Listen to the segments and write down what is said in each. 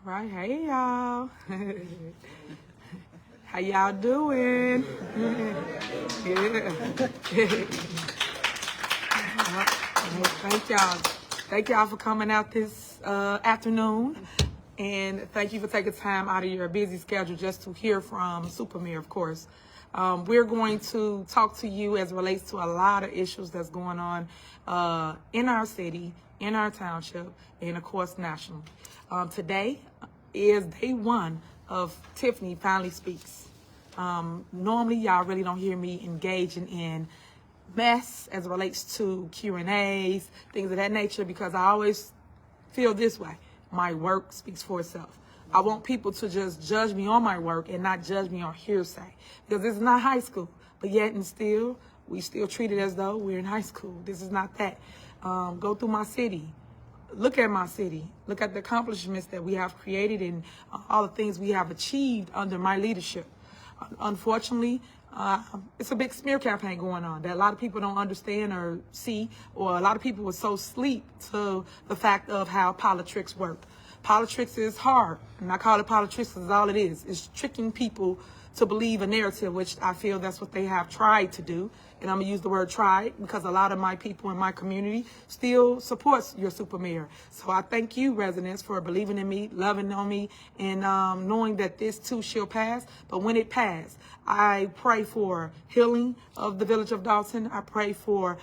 Right, hey y'all. How y'all doing? Yeah. Thank y'all. Thank y'all for coming out this afternoon. And thank you for taking time out of your busy schedule just to hear from Supermayor, of course. We're going to talk to you as it relates to a lot of issues that's going on in our city, in our township, and of course, nationally. Today is day one of Tiffany Finally Speaks. Normally, y'all really don't hear me engaging in mess as it relates to Q&As, things of that nature, because I always feel this way. My work speaks for itself. I want people to just judge me on my work and not judge me on hearsay, because this is not high school, but yet and still, we still treat it as though we're in high school. This is not that. Go through my city. Look at my city. Look at the accomplishments that we have created and all the things we have achieved under my leadership. Unfortunately, it's a big smear campaign going on that a lot of people don't understand or see, or a lot of people were so asleep to the fact of how politics work. Politics is hard, and I call it politics because all it is. It's tricking people to believe a narrative, which I feel that's what they have tried to do. And I'm going to use the word tried because a lot of my people in my community still supports your Supermayor. So I thank you, residents, for believing in me, loving on me, and knowing that this too shall pass. But when it passes, I pray for healing of the village of Dalton. I pray for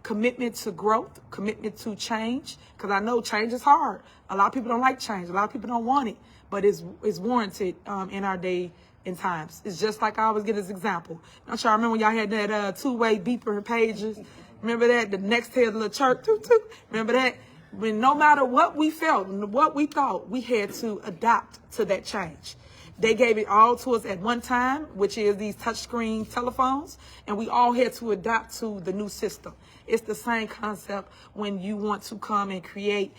commitment to growth, commitment to change, because I know change is hard. A lot of people don't like change. A lot of people don't want it, but it's warranted in our day and times. It's just like I always get this example. Don't y'all remember when y'all had that two-way beeper and pages? Remember that? The next tail of the church. Toot, toot. Remember that? When no matter what we felt and what we thought, we had to adapt to that change. They gave it all to us at one time, which is these touchscreen telephones, and we all had to adapt to the new system. It's the same concept when you want to come and create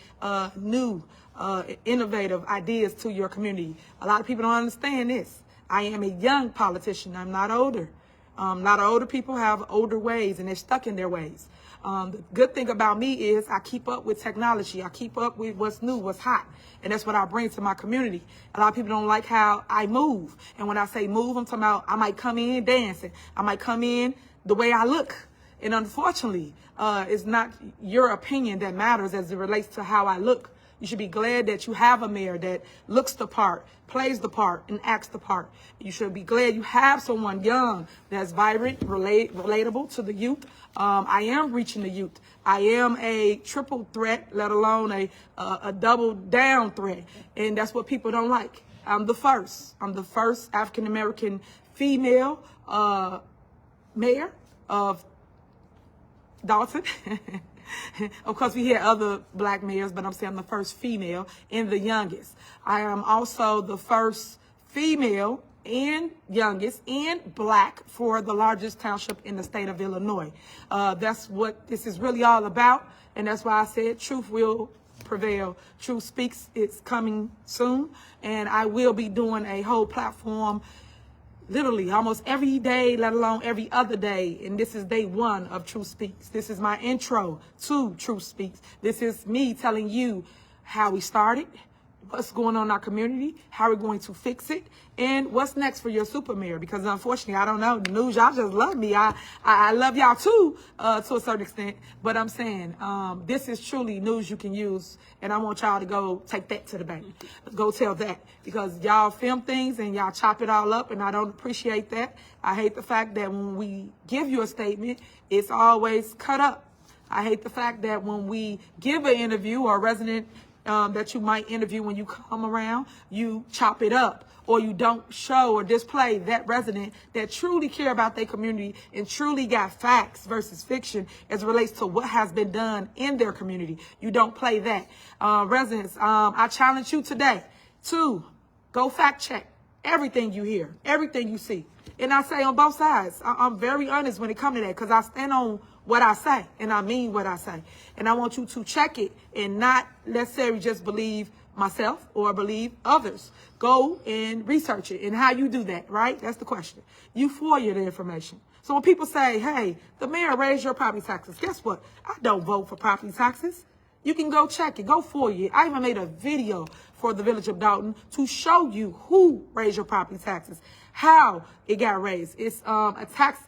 new, innovative ideas to your community. A lot of people don't understand this. I am a young politician. I'm not older. A lot of older people have older ways, and they're stuck in their ways. The good thing about me is I keep up with technology. I keep up with what's new, what's hot. And that's what I bring to my community. A lot of people don't like how I move. And when I say move, I'm talking about I might come in dancing. I might come in the way I look. And unfortunately, it's not your opinion that matters as it relates to how I look. You should be glad that you have a mayor that looks the part, plays the part, and acts the part. You should be glad you have someone young that's vibrant, relatable to the youth. I am reaching the youth. I am a triple threat, let alone a double down threat. And that's what people don't like. I'm the first. I'm the first African-American female mayor of Dalton. Of course, we had other black mayors, but I'm saying I'm the first female and the youngest. I am also the first female and youngest and black for the largest township in the state of Illinois. That's what this is really all about. And that's why I said truth will prevail. Truth Speaks. It's coming soon. And I will be doing a whole platform literally almost every day, let alone every other day. And this is day one of Truth Speaks. This is my intro to Truth Speaks. This is me telling you how we started, what's going on in our community, how we're going to fix it, and what's next for your Supermayor. Because unfortunately, I don't know, the news, y'all just love me. I love y'all too, to a certain extent. But I'm saying, this is truly news you can use. And I want y'all to go take that to the bank. Go tell that. Because y'all film things and y'all chop it all up, and I don't appreciate that. I hate the fact that when we give you a statement, it's always cut up. I hate the fact that when we give an interview or a resident that you might interview when you come around, you chop it up, or you don't show or display that resident that truly care about their community and truly got facts versus fiction as it relates to what has been done in their community. You don't play that. Residents, I challenge you today to go fact check everything you hear, everything you see. And I say on both sides, I'm very honest when it comes to that, because I stand on what I say, and I mean what I say. And I want you to check it and not necessarily just believe myself or believe others. Go and research it. And how you do that, right? That's the question. You FOIA the information. So when people say, hey, the mayor raised your property taxes, guess what? I don't vote for property taxes. You can go check it. Go for it. I even made a video for the village of Dalton to show you who raised your property taxes, how it got raised. It's a tax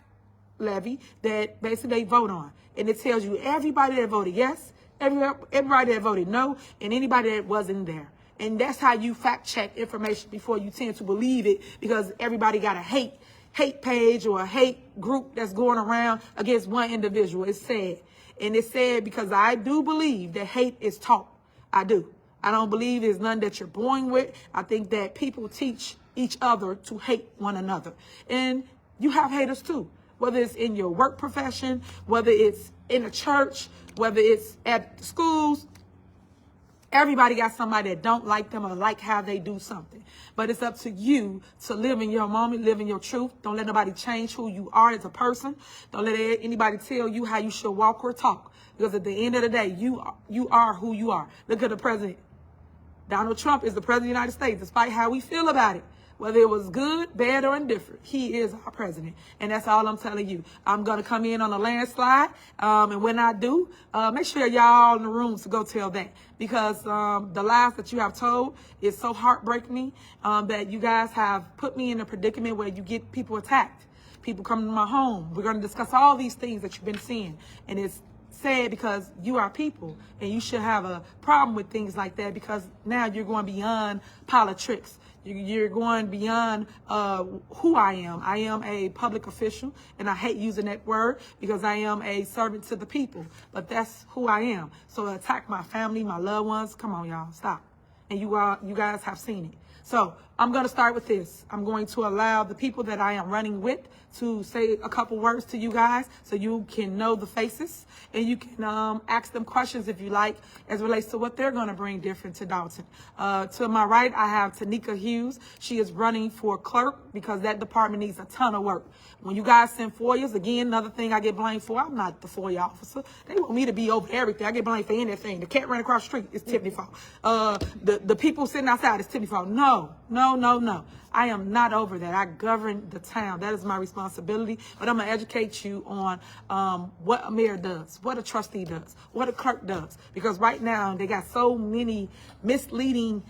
levy that basically they vote on. And it tells you everybody that voted yes, everybody that voted no, and anybody that wasn't there. And that's how you fact check information before you tend to believe it, because everybody got a hate page or a hate group that's going around against one individual. It's sad. And it's sad because I do believe that hate is taught. I do. I don't believe it's none that you're born with. I think that people teach each other to hate one another. And you have haters too, whether it's in your work profession, whether it's in a church, whether it's at schools. Everybody got somebody that don't like them or like how they do something. But it's up to you to live in your moment, live in your truth. Don't let nobody change who you are as a person. Don't let anybody tell you how you should walk or talk. Because at the end of the day, you are who you are. Look at the president. Donald Trump is the president of the United States, despite how we feel about it. Whether it was good, bad, or indifferent, he is our president. And that's all I'm telling you. I'm going to come in on a landslide. And when I do, make sure y'all in the rooms to go tell that. Because the lies that you have told is so heartbreaking that you guys have put me in a predicament where you get people attacked. People coming to my home. We're going to discuss all these things that you've been seeing. And it's sad because you are people. And you should have a problem with things like that, because now you're going beyond politics. You're going beyond who I am. I am a public official, and I hate using that word because I am a servant to the people. But that's who I am. So attack my family, my loved ones. Come on, y'all, stop. And you guys have seen it. So I'm going to start with this. I'm going to allow the people that I am running with to say a couple words to you guys so you can know the faces, and you can ask them questions if you like as it relates to what they're going to bring different to Dalton. To my right, I have Tanika Hughes. She is running for clerk because that department needs a ton of work. When you guys send FOIAs, again, another thing I get blamed for, I'm not the FOIA officer. They want me to be over everything. I get blamed for anything. The cat ran across the street, it's Tiffany's fault. The people sitting outside, it's Tiffany's fault. No. I am not over that. I govern the town. That is my responsibility. But I'm going to educate you on what a mayor does, what a trustee does, what a clerk does. Because right now, they got so many misleading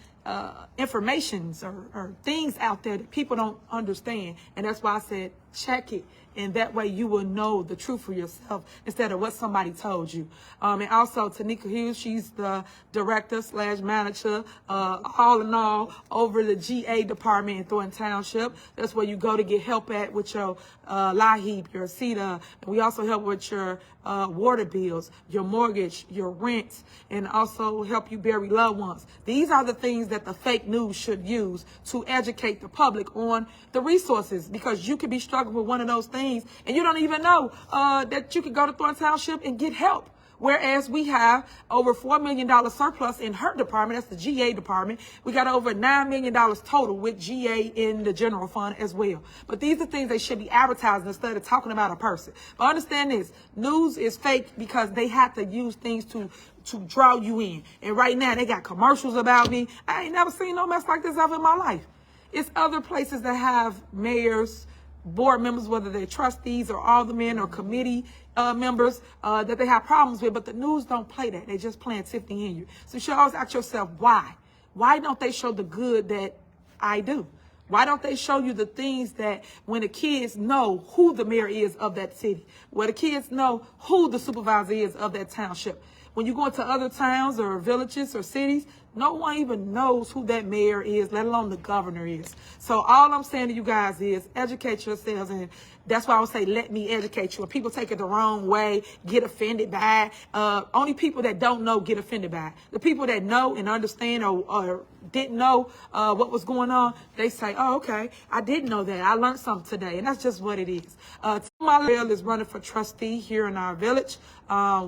informations or things out there that people don't understand. And that's why I said, check it. And that way you will know the truth for yourself instead of what somebody told you. And also Tanika Hughes, she's the director/manager, all in all, over the GA department in Thornton Township. That's where you go to get help at with your LIHEAP, your CETA. And we also help with your water bills, your mortgage, your rent, and also help you bury loved ones. These are the things that the fake news should use to educate the public on the resources, because you could be struggling with one of those things and you don't even know that you could go to Thornton Township and get help. Whereas we have over $4 million surplus in her department, that's the GA department. We got over $9 million total with GA in the general fund as well. But these are things they should be advertising instead of talking about a person. But understand this, news is fake because they have to use things to draw you in. And right now they got commercials about me. I ain't never seen no mess like this ever in my life. It's other places that have mayors, board members, whether they're trustees or aldermen or committee members that they have problems with, but the news don't play that. They just playing Tiffany Henyard. So you should always ask yourself, why? Why don't they show the good that I do? Why don't they show you the things that when the kids know who the mayor is of that city, where the kids know who the supervisor is of that township? When you go into other towns or villages or cities, no one even knows who that mayor is, let alone the governor is. So all I'm saying to you guys is educate yourselves, and that's why I would say let me educate you. When people take it the wrong way, get offended by it, only people that don't know get offended by it. The people that know and understand or didn't know what was going on, they say, oh, okay, I didn't know that. I learned something today, and that's just what it is. My Bill is running for trustee here in our village.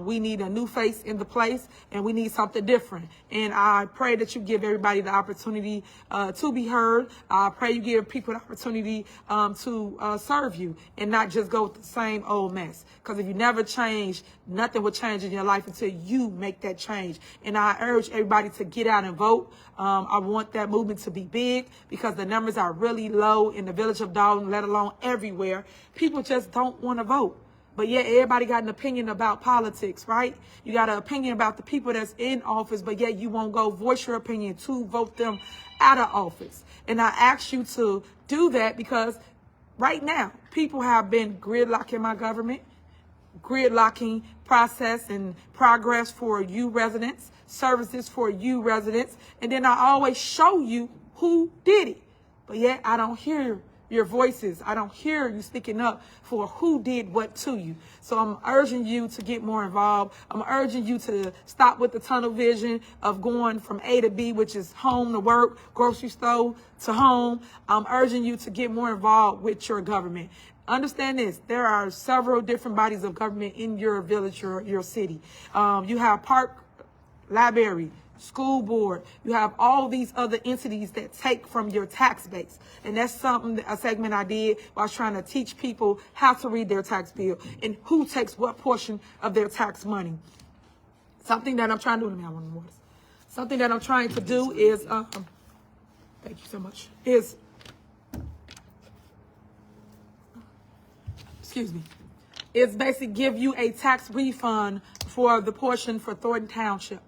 We need a new face in the place, and we need something different. And I pray that you give everybody the opportunity to be heard. I pray you give people the opportunity to serve you and not just go with the same old mess. Because if you never change, nothing will change in your life until you make that change. And I urge everybody to get out and vote. I want that movement to be big because the numbers are really low in the village of Dalton, let alone everywhere. People just don't want to vote. But yet everybody got an opinion about politics, right? You got an opinion about the people that's in office, but yet you won't go voice your opinion to vote them out of office. And I ask you to do that because right now, people have been gridlocking my government, gridlocking process and progress for you residents, services for you residents. And then I always show you who did it. But yet I don't hear your voices. I don't hear you speaking up for who did what to you. So I'm urging you to get more involved. I'm urging you to stop with the tunnel vision of going from A to B, which is home to work, grocery store to home. I'm urging you to get more involved with your government. Understand this, there are several different bodies of government in your village or your city. You have park, library, school board. You have all these other entities that take from your tax base. And that's something, a segment I did while I was trying to teach people how to read their tax bill and who takes what portion of their tax money. Something that I'm trying to do, something that I'm trying to do is, thank you so much, is, is basically give you a tax refund for the portion for Thornton Township.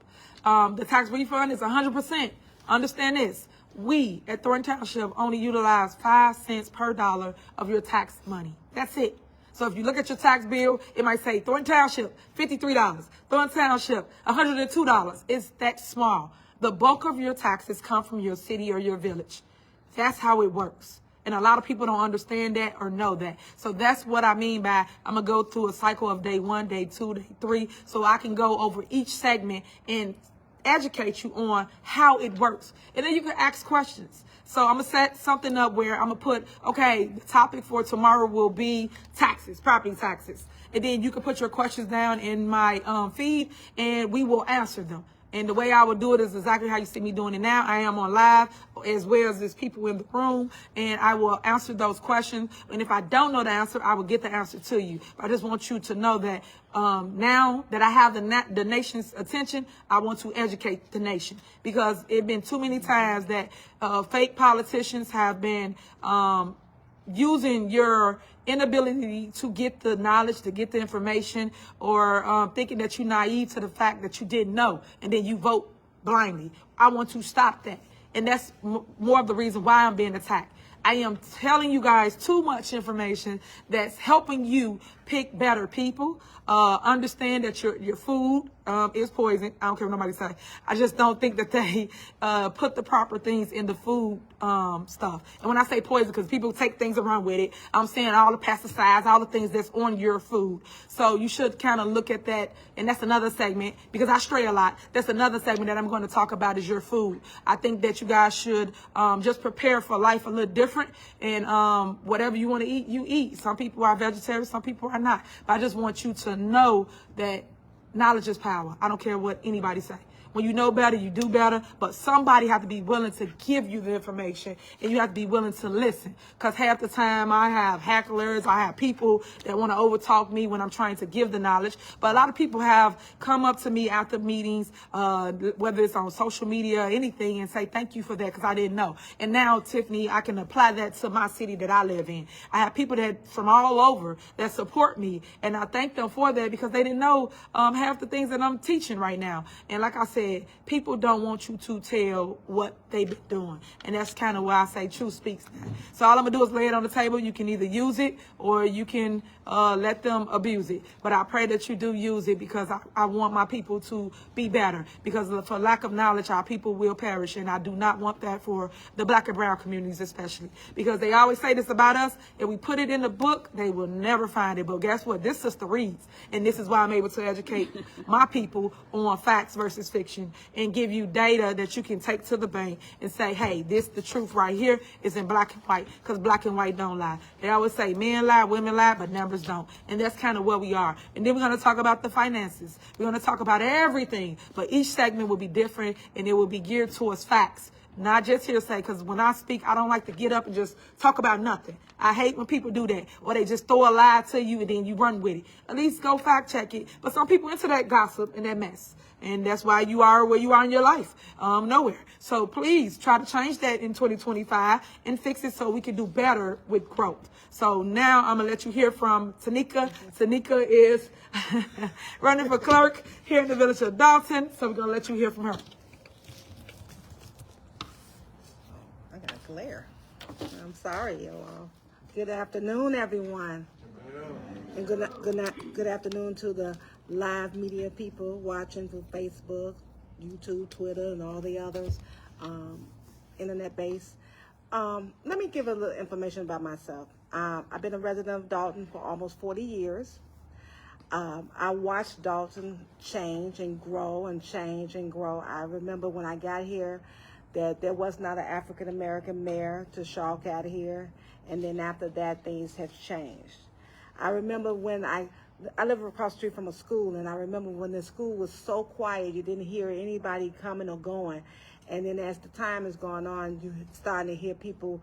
The tax refund is 100%. Understand this. We at Thornton Township only utilize 5 cents per dollar of your tax money. That's it. So if you look at your tax bill, it might say Thornton Township, $53. Thornton Township, $102. It's that small. The bulk of your taxes come from your city or your village. That's how it works. And a lot of people don't understand that or know that. So that's what I mean by I'm going to go through a cycle of day 1, day 2, day 3, so I can go over each segment and educate you on how it works. And then you can ask questions. So I'm going to set something up where I'm going to put, okay, the topic for tomorrow will be taxes, property taxes. And then you can put your questions down in my feed and we will answer them. And the way I would do it is exactly how you see me doing it now. I am on live as well as there's people in the room, and I will answer those questions. And if I don't know the answer, I will get the answer to you. But I just want you to know that now that I have the nation's attention, I want to educate the nation, because it's been too many times that fake politicians have been using your inability to get the knowledge, to get the information, or thinking that you're naive to the fact that you didn't know, and then you vote blindly. I want to stop that. And that's more of the reason why I'm being attacked. I am telling you guys too much information that's helping you pick better people. Understand that your food is poison. I don't care what nobody say. I just don't think that they put the proper things in the food stuff. And when I say poison, because people take things around with it, I'm saying all the pesticides, all the things that's on your food. So you should kind of look at that. And that's another segment, because I stray a lot. That's another segment that I'm going to talk about is your food. I think that you guys should just prepare for life a little different. And whatever you want to eat, you eat. Some people are vegetarians, some people are not. But I just want you to know that knowledge is power. I don't care what anybody say. When you know better, you do better. But somebody has to be willing to give you the information, and you have to be willing to listen. Because half the time I have hecklers, I have people that want to overtalk me when I'm trying to give the knowledge. But a lot of people have come up to me after meetings, whether it's on social media or anything, and say, thank you for that, because I didn't know. And now, Tiffany, I can apply that to my city that I live in. I have people that from all over that support me, and I thank them for that, because they didn't know half the things that I'm teaching right now. And like I said, people don't want you to tell what they've been doing. And that's kind of why I say truth speaks now. So all I'm going to do is lay it on the table. You can either use it or you can let them abuse it. But I pray that you do use it, because I want my people to be better. Because for lack of knowledge, our people will perish. And I do not want that for the Black and brown communities especially. Because they always say this about us. If we put it in the book, they will never find it. But guess what? This sister reads. And this is why I'm able to educate my people on facts versus fiction, and give you data that you can take to the bank and say, hey, this the truth right here is in black and white, because black and white don't lie. They always say men lie, women lie, but numbers don't. And that's kind of where we are. And then we're going to talk about the finances. We're going to talk about everything, but each segment will be different, and it will be geared towards facts Not just hearsay, because when I speak, I don't like to get up and just talk about nothing. I hate when people do that, or they just throw a lie to you and then you run with it. At least go fact check it. But some people into that gossip and that mess. And that's why you are where you are in your life, nowhere. So please try to change that in 2025 and fix it so we can do better with growth. So now I'm going to let you hear from Tanika. Tanika is running for clerk here in the village of Dalton. So we're going to let you hear from her. I got a glare. I'm sorry, y'all. Good afternoon, everyone. And good afternoon to the live media people watching through Facebook, YouTube, Twitter, and all the others, internet based. Let me give a little information about myself. I've been a resident of Dalton for almost 40 years. I watched Dalton change and grow and change and grow. I remember when I got here that there was not an African-American mayor to stalk out here. And then after that, things have changed. I remember when I live across the street from a school, and I remember when the school was so quiet, you didn't hear anybody coming or going. And then as the time has gone on, you starting to hear people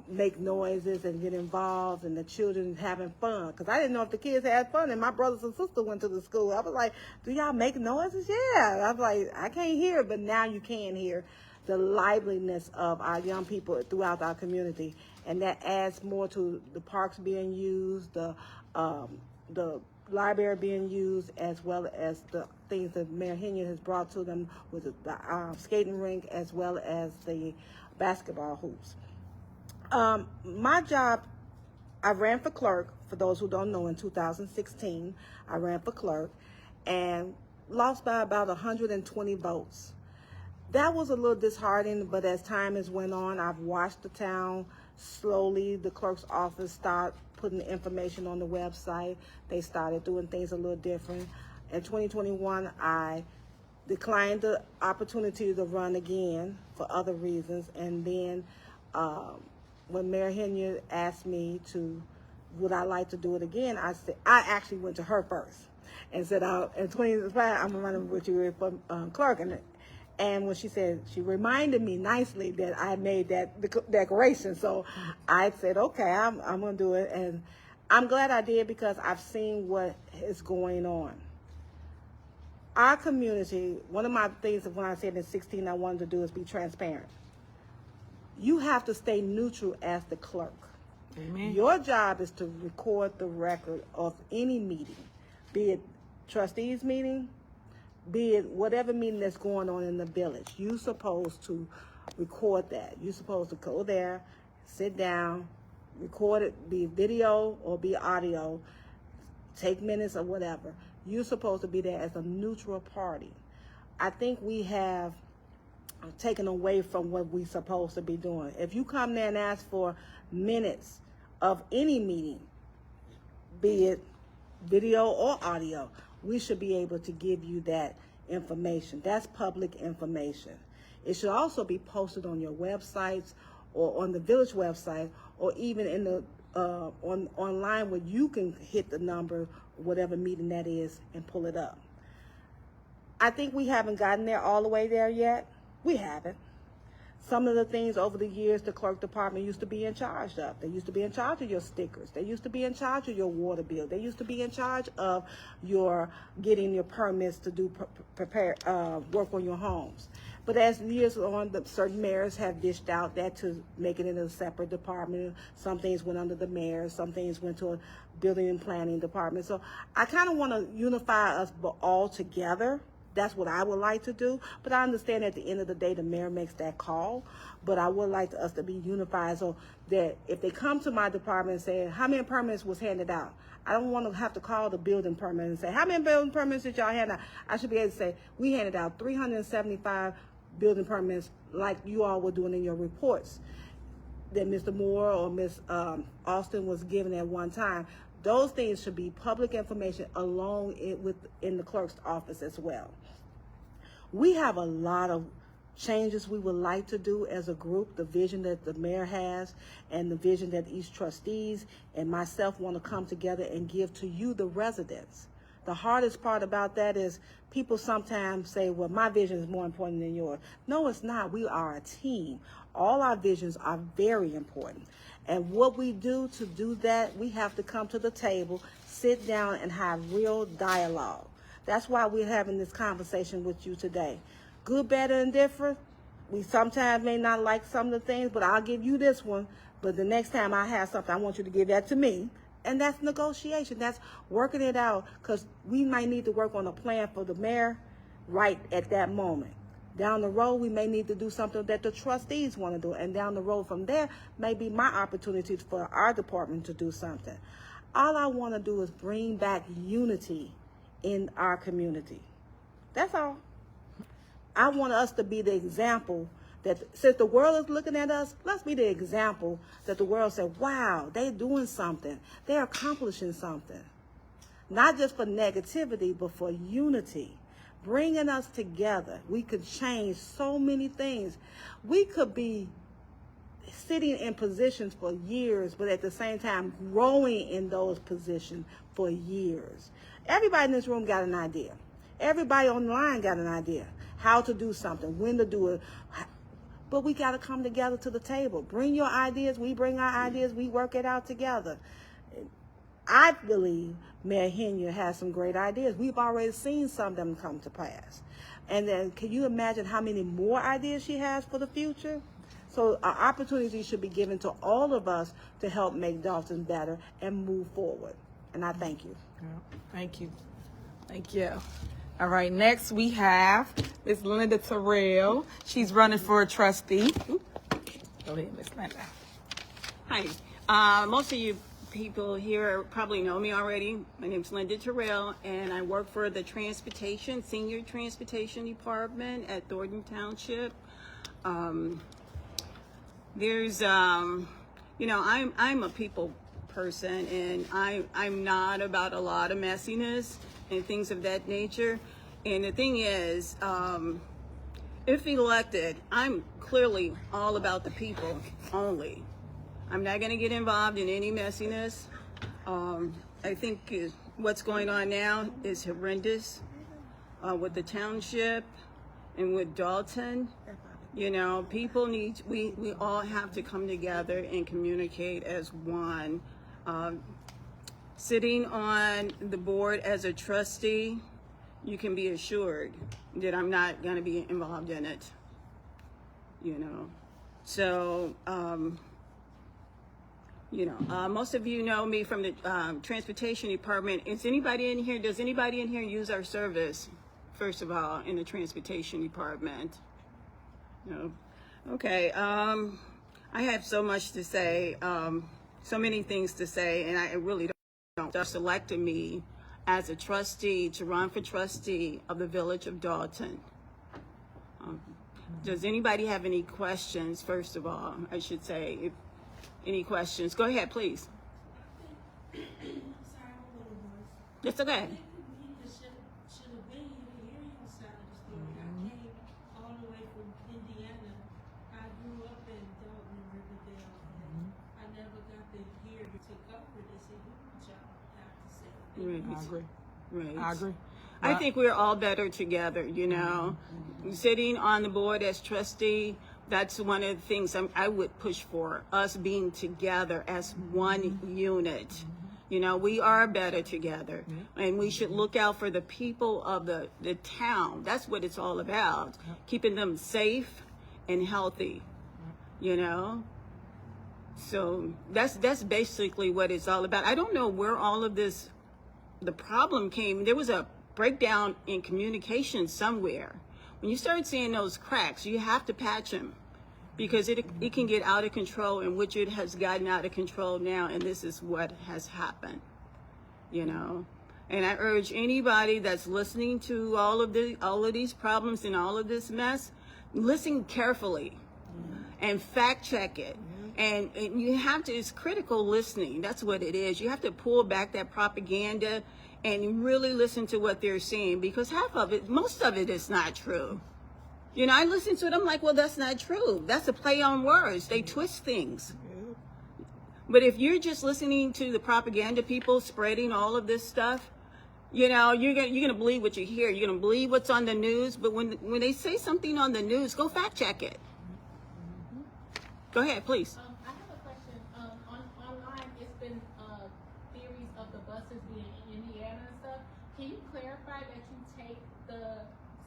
make noises and get involved, and the children having fun. Because I didn't know if the kids had fun, and my brothers and sisters went to the school. I was like, do y'all make noises? Yeah. I was like, I can't hear, but now you can hear the liveliness of our young people throughout our community. And that adds more to the parks being used, the library being used, as well as the things that Mayor Henyard has brought to them with the skating rink, as well as the basketball hoops. My job, I ran for clerk, for those who don't know, in 2016. I ran for clerk and lost by about 120 votes. That was a little disheartening, but as time has went on, I've watched the town slowly. The clerk's office start putting information on the website. They started doing things a little different. In 2021, I declined the opportunity to run again for other reasons. And then when Mayor Henyard asked me would I like to do it again, I actually went to her first and said, in 2025, I'm running with you for clerk. And when she said, she reminded me nicely that I made that declaration. So I said, okay, I'm going to do it. And I'm glad I did, because I've seen what is going on. Our community, one of my things when I said in 16 I wanted to do is be transparent. You have to stay neutral as the clerk. Amen. Your job is to record the record of any meeting, be it trustees meeting, be it whatever meeting that's going on in the village. You're supposed to record that. You're supposed to go there, sit down, record it, be video or be audio, take minutes or whatever. You're supposed to be there as a neutral party. I think we have taken away from what we're supposed to be doing. If you come there and ask for minutes of any meeting, be it video or audio, we should be able to give you that information. That's public information. It should also be posted on your websites or on the village website, or even in the online where you can hit the number, whatever meeting that is, and pull it up. I think we haven't gotten there all the way there yet. We haven't. Some of the things over the years the clerk department used to be in charge of. They used to be in charge of your stickers. They used to be in charge of your water bill. They used to be in charge of your getting your permits to do work on your homes. But as the years on, certain mayors have dished out that to make it into a separate department. Some things went under the mayor. Some things went to a building and planning department. So I kind of want to unify us all together. That's what I would like to do. But I understand at the end of the day, the mayor makes that call. But I would like us to be unified so that if they come to my department and say, how many permits was handed out? I don't want to have to call the building permit and say, how many building permits did y'all hand out? I should be able to say, we handed out 375 building permits like you all were doing in your reports that Mr. Moore or Ms. Austin was given at one time. Those things should be public information along in the clerk's office as well. We have a lot of changes we would like to do as a group, the vision that the mayor has and the vision that each trustees and myself want to come together and give to you, the residents. The hardest part about that is people sometimes say, well, my vision is more important than yours. No, it's not. We are a team. All our visions are very important. And what we do to do that, we have to come to the table, sit down, and have real dialogue. That's why we're having this conversation with you today. Good, better, and different. We sometimes may not like some of the things, but I'll give you this one. But the next time I have something, I want you to give that to me. And that's negotiation. That's working it out, because we might need to work on a plan for the mayor right at that moment. Down the road, we may need to do something that the trustees want to do. And down the road from there may be my opportunity for our department to do something. All I want to do is bring back unity in our community. That's all. I want us to be the example that, since the world is looking at us, let's be the example that the world said, wow, they're doing something. They're accomplishing something. Not just for negativity, but for unity. Bringing us together. We could change so many things. We could be sitting in positions for years, but at the same time growing in those positions for years. Everybody in this room got an idea. Everybody online got an idea. How to do something, when to do it. But we got to come together to the table. Bring your ideas. We bring our ideas. We work it out together. I believe Mayor Henyard has some great ideas. We've already seen some of them come to pass. And then can you imagine how many more ideas she has for the future? So our opportunity should be given to all of us to help make Dalton better and move forward. And I thank you. Yeah, thank you. Thank you. All right, next we have Ms. Linda Terrell. She's running for a trustee. Go ahead, Ms. Linda. Hi. Most of you people here probably know me already. My name's Linda Terrell, and I work for the Senior Transportation Department at Thornton Township. There's, you know, I'm a people person, and I'm not about a lot of messiness and things of that nature. And the thing is, if elected, I'm clearly all about the people only. I'm not going to get involved in any messiness. I think what's going on now is horrendous with the township and with Dalton. You know, people need, we all have to come together and communicate as one. Sitting on the board as a trustee, you can be assured that I'm not going to be involved in it, you know. So, you know, most of you know me from the Transportation Department. Does anybody in here use our service, first of all, in the Transportation Department? No? Okay, I have so much to say, so many things to say, and I really don't. Selected me as a trustee to run for trustee of the Village of Dalton. Does anybody have any questions? First of all, I should say, if any questions, go ahead, please. It's okay. Right. I agree. Right. I agree. I think we're all better together, you know. Sitting on the board as trustee, that's one of the things I would push for, us being together as one unit. You know, we are better together, and we should look out for the people of the town. That's what it's all about, keeping them safe and healthy, you know. So that's basically what it's all about. I don't know where all of this, the problem came. There was a breakdown in communication somewhere. When you start seeing those cracks, you have to patch them, because it can get out of control, and which it has gotten out of control now, and this is what has happened, you know. And I urge anybody that's listening to all of these problems and all of this mess, listen carefully and fact check it. And you have to, it's critical listening. That's what it is. You have to pull back that propaganda and really listen to what they're saying, because most of it is not true. You know, I listen to it, I'm like, well, that's not true. That's a play on words. They twist things. But if you're just listening to the propaganda people spreading all of this stuff, You know, you're gonna believe what you hear. You're gonna believe what's on the news. But when they say something on the news, go fact check it. Go ahead, please. I have a question. Online, it's been theories of the buses being in Indiana and stuff. Can you clarify that you take the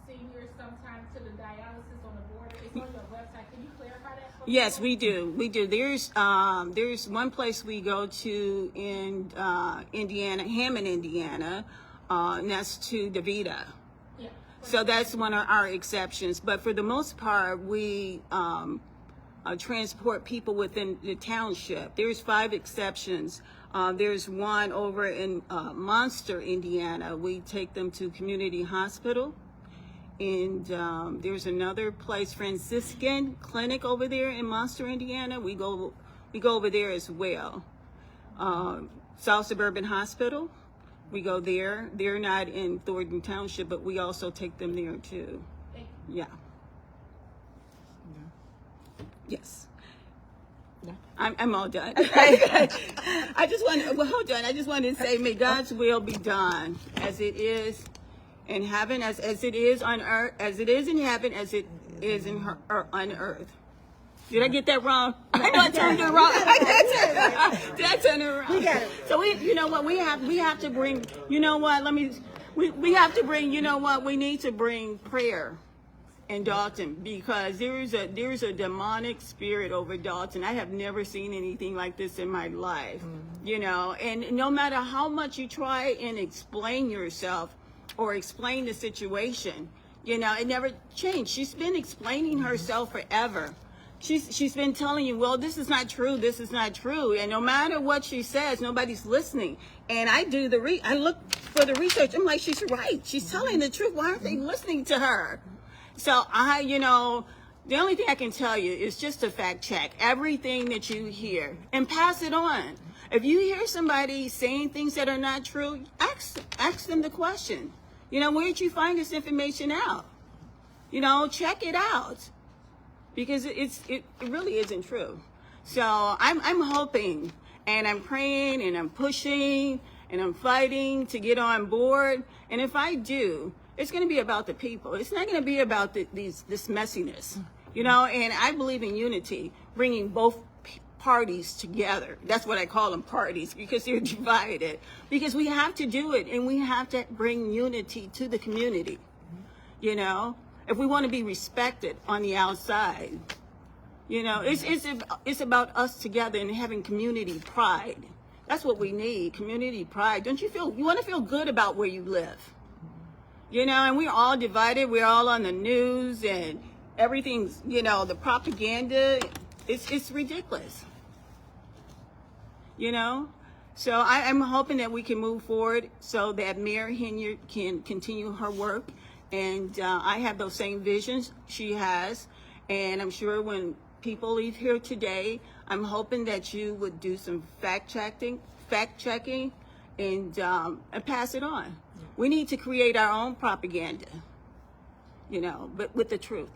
seniors sometimes to the dialysis on the border? It's on your website. Can you clarify that for me? Yes, we do. We do. There's one place we go to in Indiana, Hammond, Indiana, and that's to DeVita. Yeah. So that's one of our exceptions. But for the most part, we transport people within the township. There's 5 exceptions. There's one over in Monster, Indiana. We take them to Community Hospital. And there's another place, Franciscan Clinic over there in Monster, Indiana. We go over there as well. South Suburban Hospital, we go there. They're not in Thornton Township, but we also take them there too. Yeah. Yes. Yeah. I'm all done. I just wanted to say, may God's will be done as it is in heaven, as it is on earth, as it is in heaven, as it is on earth. Did I get that wrong? I know I turned it wrong. Did I turn it wrong? We got it. So you know what? We have to bring. You know what? We have to bring. You know what? We need to bring prayer in Dalton, because there's a demonic spirit over Dalton. I have never seen anything like this in my life. You know, and no matter how much you try and explain yourself or explain the situation, you know, it never changed. She's been explaining herself forever. She's been telling you, well, this is not true, this is not true, and no matter what she says, nobody's listening. And I do I look for the research. I'm like, she's right. She's telling the truth. Why aren't they listening to her? So you know, the only thing I can tell you is just to fact check everything that you hear and pass it on. If you hear somebody saying things that are not true, ask them the question. You know, where did you find this information out? You know, check it out, because it really isn't true. So I'm hoping and I'm praying and I'm pushing and I'm fighting to get on board. And if I do, it's going to be about the people. It's not going to be about this messiness, you know. And I believe in unity, bringing both parties together. That's what I call them, parties, because they're divided. Because we have to do it, and we have to bring unity to the community, you know. If we want to be respected on the outside, you know, it's about us together and having community pride. That's what we need, community pride. Don't you feel? You want to feel good about where you live. You know, and we're all divided. We're all on the news and everything's, you know, the propaganda. It's ridiculous. You know? So I'm hoping that we can move forward so that Mayor Henyard can continue her work. And I have those same visions she has. And I'm sure when people leave here today, I'm hoping that you would do some fact checking, and pass it on. We need to create our own propaganda, you know, but with the truth.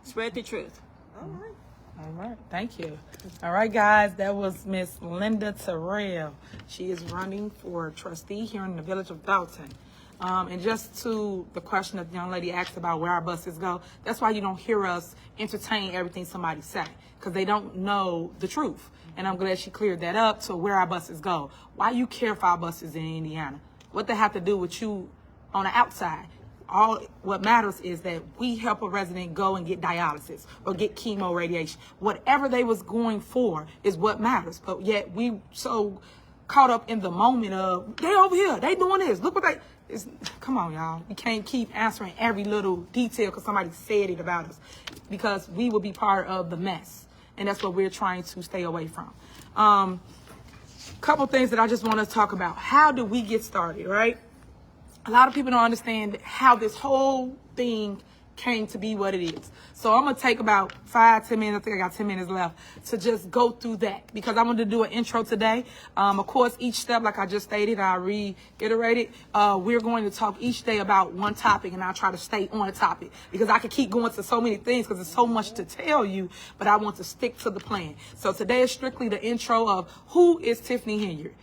Spread the truth. All right. All right, thank you. All right, guys, that was Miss Linda Terrell. She is running for trustee here in the village of Dalton. And just to the question that the young lady asked about where our buses go, that's why you don't hear us entertain everything somebody say, because they don't know the truth. And I'm glad she cleared that up to where our buses go. Why you care for our buses in Indiana? What they have to do with you on the outside? All what matters is that we help a resident go and get dialysis or get chemo radiation. Whatever they was going for is what matters. But yet we so caught up in the moment of, they over here, they doing this. Look what come on, y'all. We can't keep answering every little detail because somebody said it about us, because we will be part of the mess. And that's what we're trying to stay away from. Couple things that I just want to talk about. How do we get started, right? A lot of people don't understand how this whole thing came to be what it is. So I'm going to take about 5-10 minutes. I think I got 10 minutes left to just go through that, because I wanted to do an intro today. Of course, each step, like I just stated, I reiterated, we're going to talk each day about one topic, and I'll try to stay on the topic, because I could keep going to so many things because there's so much to tell you, but I want to stick to the plan. So today is strictly the intro of who is Tiffany Henyard.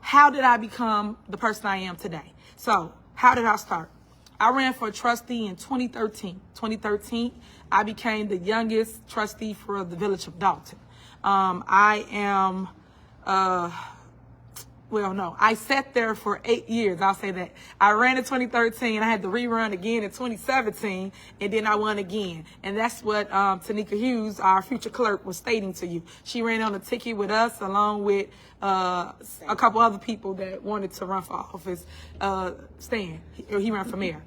how did I become the person I am today? So how did I start? I ran for a trustee in 2013. 2013, I became the youngest trustee for the village of Dalton. I am, I sat there for 8 years. I'll say that. I ran in 2013. I had to rerun again in 2017, and then I won again. And that's what Tanika Hughes, our future clerk, was stating to you. She ran on a ticket with us along with a couple other people that wanted to run for office. Stan, he ran for mayor.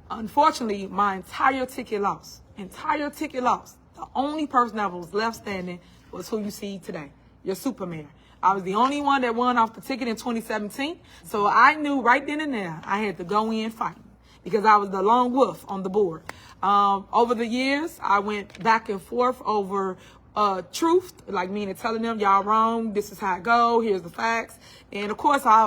Unfortunately, my entire ticket lost. The only person that was left standing was who you see today, your Supermayor. I was the only one that won off the ticket in 2017. So I knew right then and there I had to go in fighting because I was the lone wolf on the board. Over the years, I went back and forth over truth, like meaning telling them, y'all wrong, this is how it go, here's the facts. And of course, I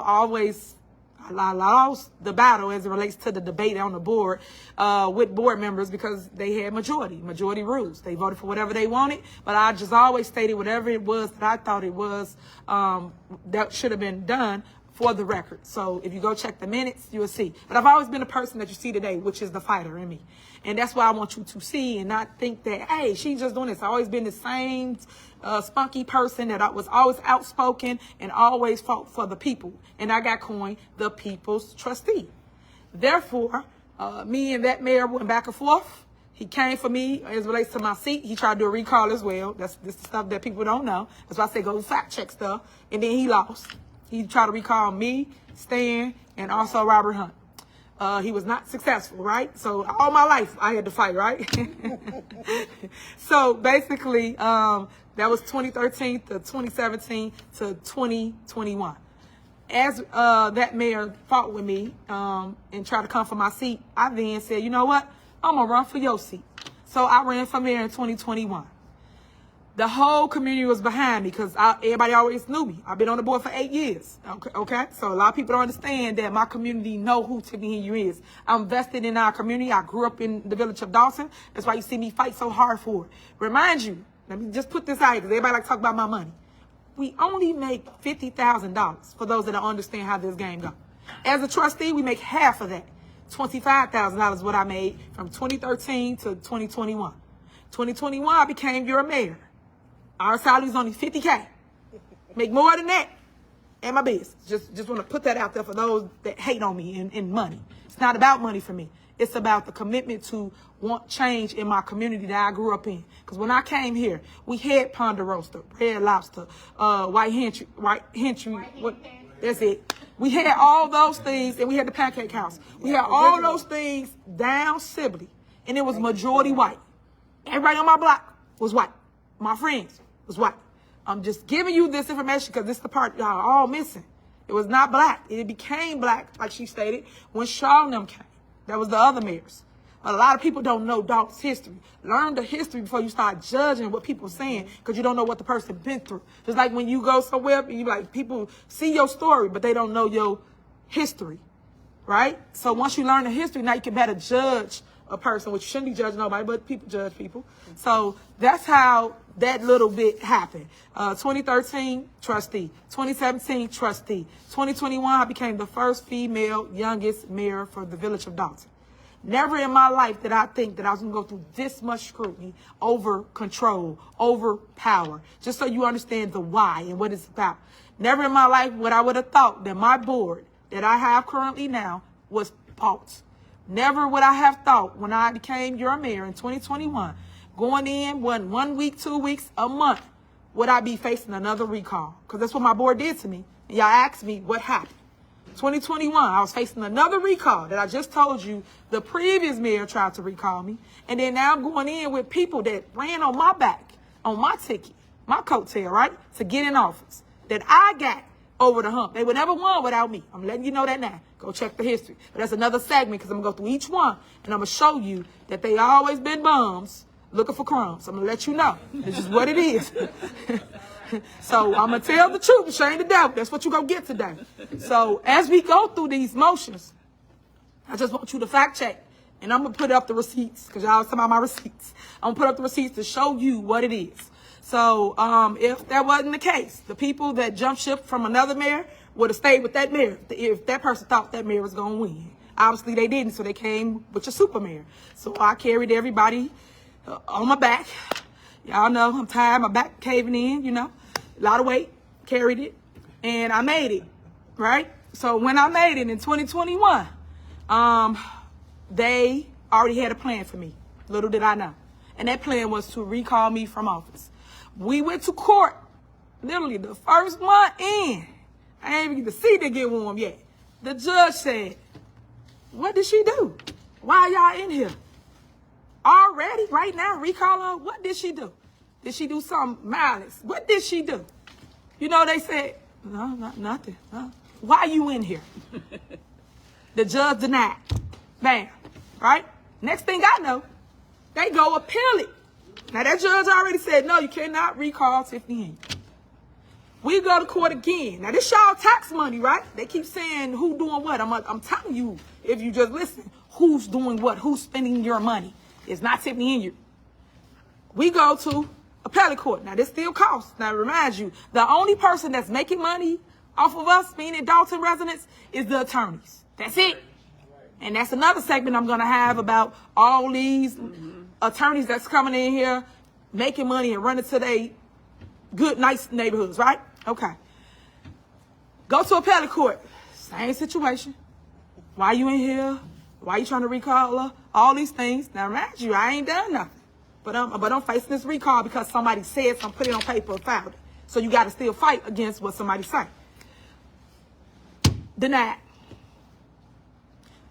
lost the battle as it relates to the debate on the board with board members because they had majority rules. They voted for whatever they wanted, but I just always stated whatever it was that I thought it was that should have been done for the record. So if you go check the minutes, you'll see. But I've always been a person that you see today, which is the fighter in me. And that's what I want you to see and not think that, hey, she's just doing this. I've always been the same spunky person that I was always outspoken and always fought for the people. And I got coined the people's trustee. Therefore, me and that mayor went back and forth. He came for me as it relates to my seat. He tried to do a recall as well. This is the stuff that people don't know. That's why I say go fact check stuff. And then he lost. He tried to recall me, Stan, and also Robert Hunt. He was not successful, right? So all my life I had to fight, right? So basically, that was 2013 to 2017 to 2021. As that mayor fought with me and tried to come for my seat, I then said, you know what? I'm going to run for your seat. So I ran for mayor in 2021. The whole community was behind me because everybody always knew me. I've been on the board for 8 years. Okay? So a lot of people don't understand that my community know who Tiffany Henyard is. I'm vested in our community. I grew up in the village of Dawson. That's why you see me fight so hard for it. Remind you, let me just put this out here because everybody like to talk about my money. We only make $50,000 for those that don't understand how this game goes. As a trustee, we make half of that. $25,000 is what I made from 2013 to 2021. 2021, I became your mayor. Our salary is only $50K. Make more than that in my business. Just want to put that out there for those that hate on me in money. It's not about money for me. It's about the commitment to want change in my community that I grew up in. Because when I came here, we had Ponderosa, Red Lobster, White Hentry. That's it. We had all those things, and we had the Pancake House. We had all those things down Sibley, and it was majority white. Everybody on my block was white. My friends was white. I'm just giving you this information because this is the part y'all are all missing. It was not black. It became black, like she stated, when Shaw and them came. That was the other mayors. But a lot of people don't know Dalton's history. Learn the history before you start judging what people are saying because you don't know what the person been through. Just like when you go somewhere, you like people see your story, but they don't know your history, right? So once you learn the history, now you can better judge a person, which shouldn't be judging nobody, but people judge people. So that's how that little bit happened. 2013, trustee. 2017, trustee. 2021, I became the first female youngest mayor for the village of Dalton. Never in my life did I think that I was going to go through this much scrutiny over control, over power, just so you understand the why and what it's about. Never in my life would I would have thought that my board that I have currently now was false. Never would I have thought when I became your mayor in 2021, going in 1 week, 2 weeks, a month, would I be facing another recall? Because that's what my board did to me. And y'all asked me what happened. 2021, I was facing another recall that I just told you the previous mayor tried to recall me. And then now I'm going in with people that ran on my back, on my ticket, my coattail, right, to get in office, that I got over the hump. They would never won without me. I'm letting you know that now. Go check the history. But that's another segment because I'm going to go through each one and I'm going to show you that they always been bums looking for crumbs. I'm going to let you know. This is what it is. So I'm going to tell the truth and shame the devil. That's what you're going to get today. So as we go through these motions, I just want you to fact check. And I'm going to put up the receipts because y'all was talking about my receipts. I'm going to put up the receipts to show you what it is. So if that wasn't the case, the people that jumped ship from another mayor would have stayed with that mayor if that person thought that mayor was going to win. Obviously, they didn't, so they came with your super mayor. So I carried everybody on my back. Y'all know I'm tired, my back caving in, you know. A lot of weight, carried it, and I made it, right? So when I made it in 2021, they already had a plan for me. Little did I know. And that plan was to recall me from office. We went to court, literally the first one in. I ain't even get to see to get warm yet. The judge said, what did she do? Why y'all in here? Already, right now, recall her? What did she do? Did she do something malice? What did she do? You know, they said, no, nothing. No. Why you in here? The judge denied. Bam. Right? Next thing I know, they go appeal it. Now, that judge already said, no, you cannot recall Tiffany Henyard. We go to court again. Now, this y'all tax money, right? They keep saying who doing what. I'm telling you, if you just listen, who's doing what, who's spending your money. It's not Tiffany Henyard. We go to appellate court. Now, this still costs. Now, remind you, the only person that's making money off of us being in Dalton residents is the attorneys. That's it. And that's another segment I'm going to have about all these attorneys that's coming in here making money and running to their good, nice neighborhoods, right? Okay. Go to appellate court. Same situation. Why you in here? Why you trying to recall her? All these things. Now, remind you, I ain't done nothing. But I'm facing this recall because somebody said something, put it on paper, filed it. So you got to still fight against what somebody say. Denied.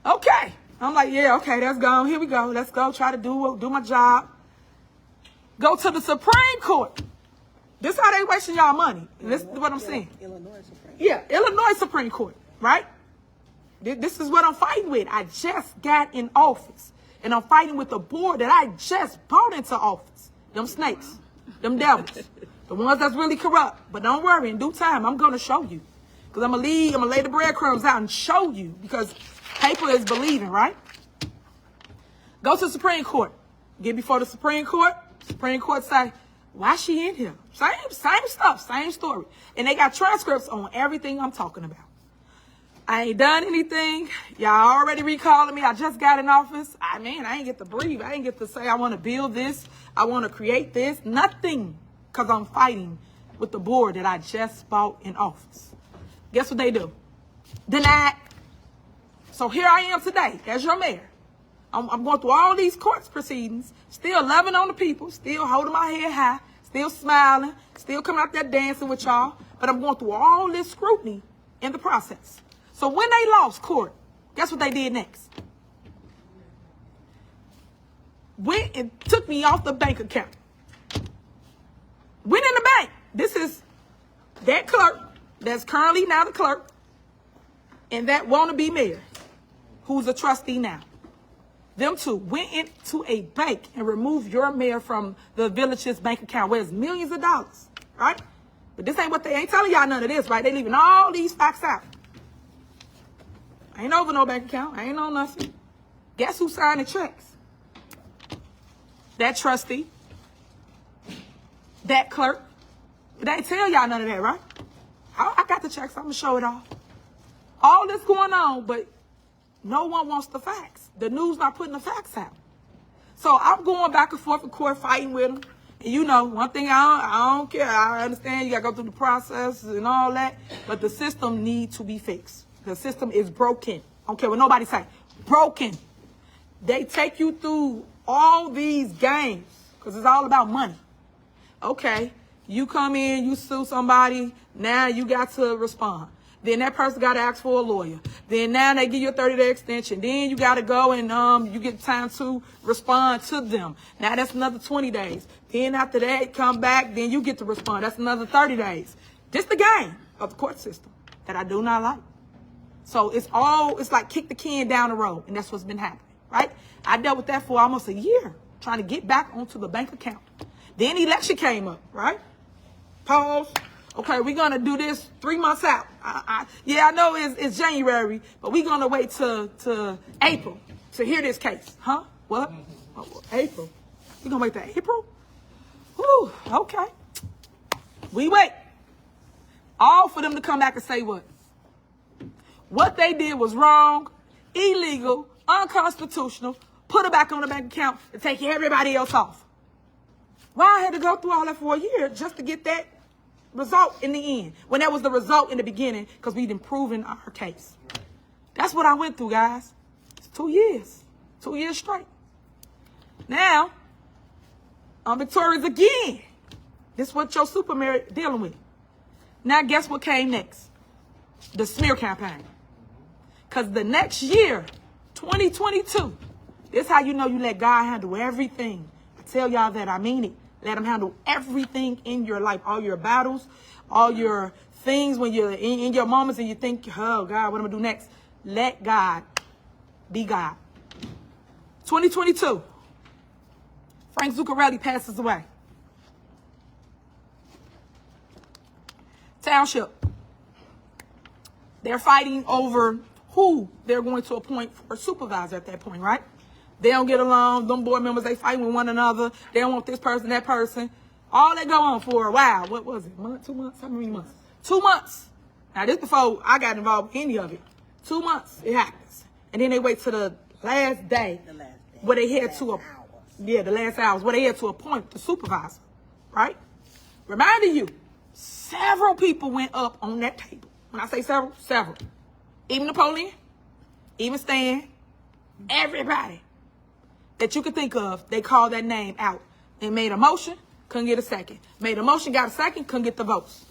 Okay. I'm like, yeah, okay, let's go. Here we go. Let's go try to do my job. Go to the Supreme Court. This is how they wasting y'all money. And this is what I'm saying. Illinois Supreme. Yeah, Illinois Supreme Court, right? This is what I'm fighting with. I just got in office. And I'm fighting with the board that I just brought into office. Them snakes. Them devils. The ones that's really corrupt. But don't worry, in due time, I'm going to show you. Because I'm going to lay the breadcrumbs out and show you. Because paper is believing, right? Go to the Supreme Court. Get before the Supreme Court. Supreme Court say, why she in here? Same stuff, same story. And they got transcripts on everything I'm talking about. I ain't done anything. Y'all already recalling me. I just got in office. I ain't get to breathe. I ain't get to say I want to build this. I want to create this. Nothing. Because I'm fighting with the board that I just bought in office. Guess what they do? Denied. So here I am today as your mayor. I'm going through all these court proceedings, still loving on the people, still holding my head high, still smiling, still coming out there dancing with y'all. But I'm going through all this scrutiny in the process. So when they lost court, guess what they did next? Went and took me off the bank account. Went in the bank. This is that clerk that's currently now the clerk and that wannabe mayor who's a trustee now. Them two went into a bank and removed your mayor from the village's bank account where it's millions of dollars, right? But this ain't what they ain't telling y'all none of this, right? They leaving all these facts out. Ain't over no bank account. Ain't no nothing. Guess who signed the checks? That trustee. That clerk. But they ain't tell y'all none of that, right? I got the checks. I'm going to show it off. All this going on, but no one wants the facts. The news not putting the facts out. So I'm going back and forth in court fighting with them. And you know, one thing I don't care. I understand you got to go through the process and all that. But the system needs to be fixed. The system is broken. I don't care what nobody say. Broken. They take you through all these games because it's all about money. Okay, you come in, you sue somebody, now you got to respond. Then that person got to ask for a lawyer. Then now they give you a 30-day extension. Then you got to go and you get time to respond to them. Now that's another 20 days. Then after that, come back, then you get to respond. That's another 30 days. This the game of the court system that I do not like. So it's like kick the can down the road, and that's what's been happening, right? I dealt with that for almost a year, trying to get back onto the bank account. Then election came up, right? Pause. Okay, we're going to do this 3 months out. Yeah, I know it's January, but we're going to wait to April to hear this case. Huh? What? Oh, April? We're going to wait till April? Whew, okay. We wait. All for them to come back and say what? What they did was wrong, illegal, unconstitutional, put it back on the bank account and take everybody else off. Why I had to go through all that for a year just to get that result in the end, when that was the result in the beginning, because we'd been proven our case. That's what I went through, guys. It's 2 years. 2 years straight. Now, I'm victorious again. This is what your Supermayor dealing with. Now, guess what came next? The smear campaign. Because the next year, 2022, this is how you know you let God handle everything. I tell y'all that, I mean it. Let him handle everything in your life, all your battles, all your things when you're in your moments and you think, oh, God, what am I going to do next? Let God be God. 2022, Frank Zuccarelli passes away. Township. They're fighting over who they're going to appoint for supervisor at that point, right? They don't get along. Them board members, they fight with one another. They don't want this person, that person. All that go on for a while. What was it? Month, 2 months? How many months? 2 months. Now, this before I got involved with any of it. 2 months, it happens. And then they wait till the last day. The last day. Where they had to, the last hours, where they had to appoint the supervisor, right? Reminding you, several people went up on that table. When I say several, several. Even Napoleon, even Stan, everybody that you could think of, they called that name out. They made a motion, couldn't get a second. Made a motion, got a second, couldn't get the votes.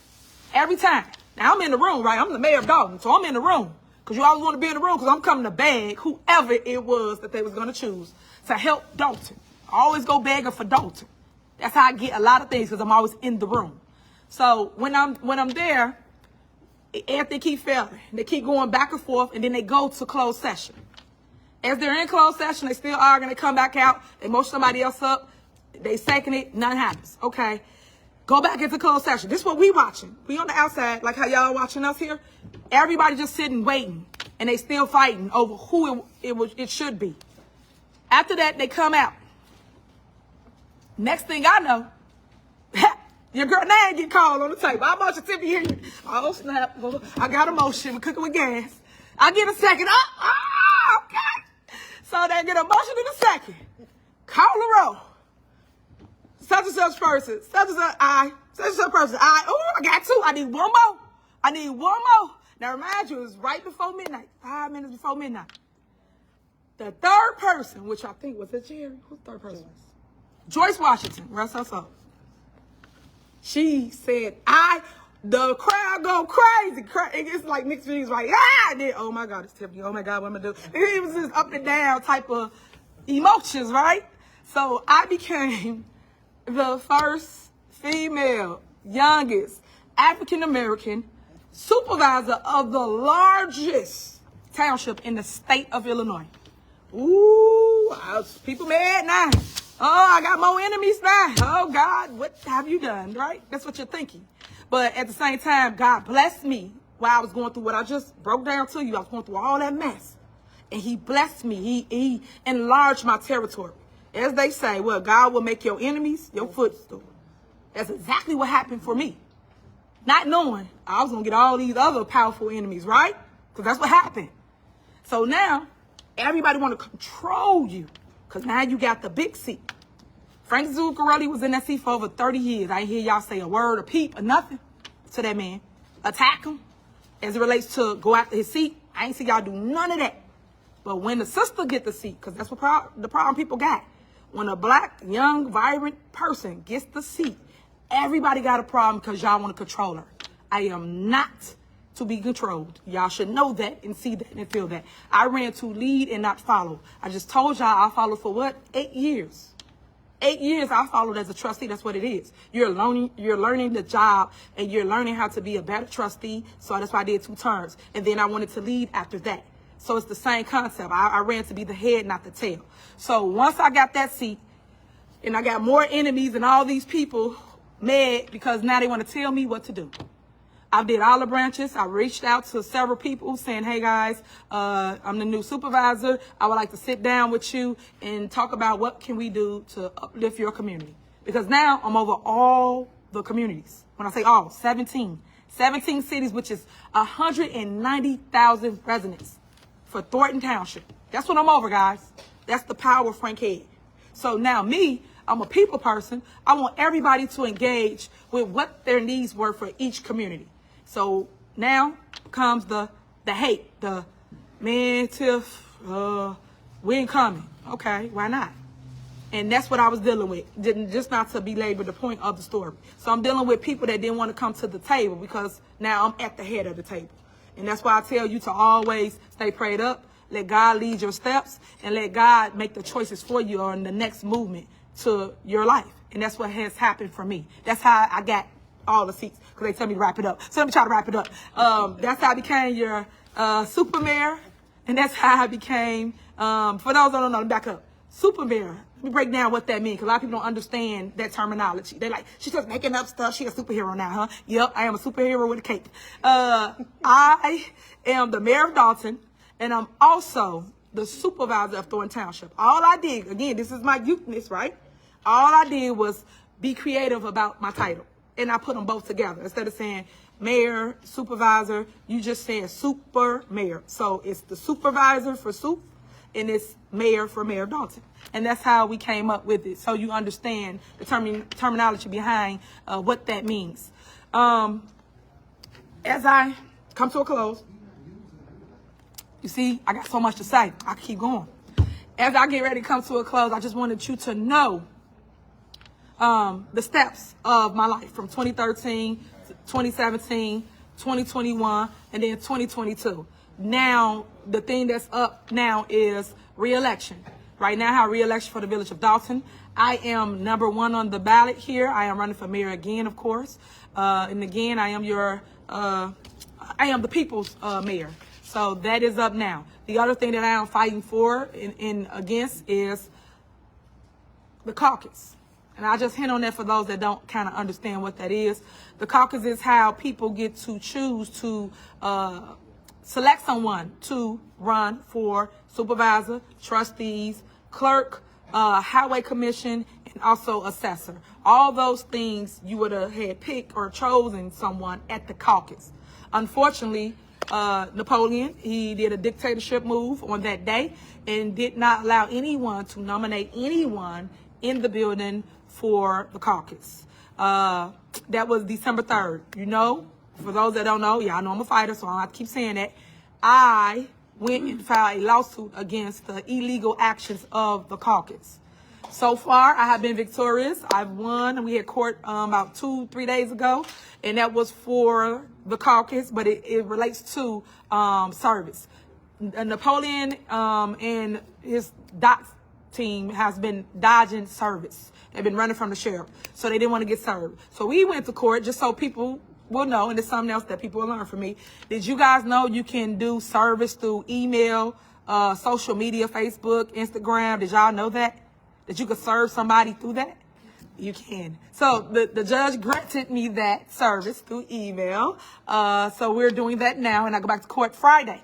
Every time. Now, I'm in the room, right? I'm the mayor of Dalton, so I'm in the room. Because you always want to be in the room because I'm coming to beg whoever it was that they was going to choose to help Dalton. I always go begging for Dalton. That's how I get a lot of things because I'm always in the room. So when I'm there, Anthony keep failing. They keep going back and forth, and then they go to closed session. As they're in closed session, they still arguing. They come back out. They motion somebody else up. They second it. Nothing happens. Okay. Go back into closed session. This is what we watching. We on the outside, like how y'all watching us here. Everybody just sitting, waiting, and they still fighting over who it should be. After that, they come out. Next thing I know, your girl name get called on the table. I motion Tiffany Henyard. Oh, snap. I got a motion. We're cooking with gas. I get a second. Oh, okay. So they get a motion in a second. Call the roll. Such and such person. Such and such, I. Such and such person, I. Oh, I got two. I need one more. I need one more. Now, remind you, it was right before midnight. 5 minutes before midnight. The third person, which I think was it Jerry? Who's the third person? Joyce Washington. Rest her soul. She said, the crowd go crazy. It's like mixed feelings, right? Ah! And then, oh my God, it's Tiffany. Oh my God, what am I doing? It was just up and down type of emotions, right? So I became the first female, youngest African-American supervisor of the largest township in the state of Illinois. Ooh, people mad now. Oh, I got more enemies now. Oh, God, what have you done, right? That's what you're thinking. But at the same time, God blessed me while I was going through what I just broke down to you. I was going through all that mess. And he blessed me. He enlarged my territory. As they say, well, God will make your enemies your footstool. That's exactly what happened for me. Not knowing I was going to get all these other powerful enemies, right? Because that's what happened. So now, everybody want to control you. Because now you got the big seat. Frank Zuccarelli was in that seat for over 30 years. I didn't hear y'all say a word, a peep, or nothing to that man. Attack him. As it relates to go after his seat, I ain't see y'all do none of that. But when the sister get the seat, because that's what the problem people got. When a black, young, vibrant person gets the seat, everybody got a problem because y'all want to control her. I am not to be controlled. Y'all should know that and see that and feel that. I ran to lead and not follow. I just told y'all I followed for what? 8 years. 8 years I followed as a trustee. That's what it is. You're learning the job and you're learning how to be a better trustee. So that's why I did 2 terms. And then I wanted to lead after that. So it's the same concept. I ran to be the head, not the tail. So once I got that seat and I got more enemies and all these people mad because now they want to tell me what to do. I did all the branches. I reached out to several people saying, hey guys, I'm the new supervisor. I would like to sit down with you and talk about what can we do to uplift your community. Because now I'm over all the communities. When I say all, 17 cities, which is 190,000 residents for Thornton Township. That's what I'm over, guys. That's the power of Frank Head. So now me, I'm a people person. I want everybody to engage with what their needs were for each community. So now comes the hate, the man, Tiff, we ain't coming. Okay, why not? And that's what I was dealing with, just not to belabor the point of the story. So I'm dealing with people that didn't want to come to the table because now I'm at the head of the table. And that's why I tell you to always stay prayed up, let God lead your steps, and let God make the choices for you on the next movement to your life. And that's what has happened for me. That's how I got all the seats, because they tell me to wrap it up. So let me try to wrap it up. That's how I became your super mayor, and that's how I became, for those that don't know, back up. Super mayor. Let me break down what that means, because a lot of people don't understand that terminology. They're like, she's just making up stuff. She's a superhero now, huh? Yep, I am a superhero with a cape. I am the mayor of Dalton, and I'm also the supervisor of Thornton Township. All I did, again, this is my youthfulness, right? All I did was be creative about my title, and I put them both together. Instead of saying mayor, supervisor, you just saying super mayor. So it's the supervisor for soup, and it's mayor for Mayor Dalton. And that's how we came up with it, so you understand the terminology behind what that means. As I come to a close, you see, I got so much to say. I can keep going. As I get ready to come to a close, I just wanted you to know the steps of my life from 2013 to 2017, 2021, and then 2022. Now, the thing that's up now is re-election. Right now, I have re-election for the village of Dalton. I am number 1 on the ballot here. I am running for mayor again, of course. And again, I am the people's mayor. So that is up now. The other thing that I am fighting for and against is the caucus. And I'll just hint on that for those that don't kind of understand what that is. The caucus is how people get to choose to select someone to run for supervisor, trustees, clerk, highway commission, and also assessor. All those things you would have had picked or chosen someone at the caucus. Unfortunately, Napoleon, he did a dictatorship move on that day and did not allow anyone to nominate anyone in the building for the caucus. That was December 3rd. You know, for those that don't know, y'all know I'm a fighter, so I don't have to keep saying that. I went and filed a lawsuit against the illegal actions of the caucus. So far, I have been victorious. I've won. We had court about 2-3 days ago, and that was for the caucus, but it relates to service. Napoleon and his DOTS team has been dodging service. They've been running from the sheriff, so they didn't want to get served. So we went to court just so people will know, and it's something else that people will learn from me. Did you guys know you can do service through email, social media, Facebook, Instagram? Did y'all know that? That you could serve somebody through that? You can. So the judge granted me that service through email. So we're doing that now, and I go back to court Friday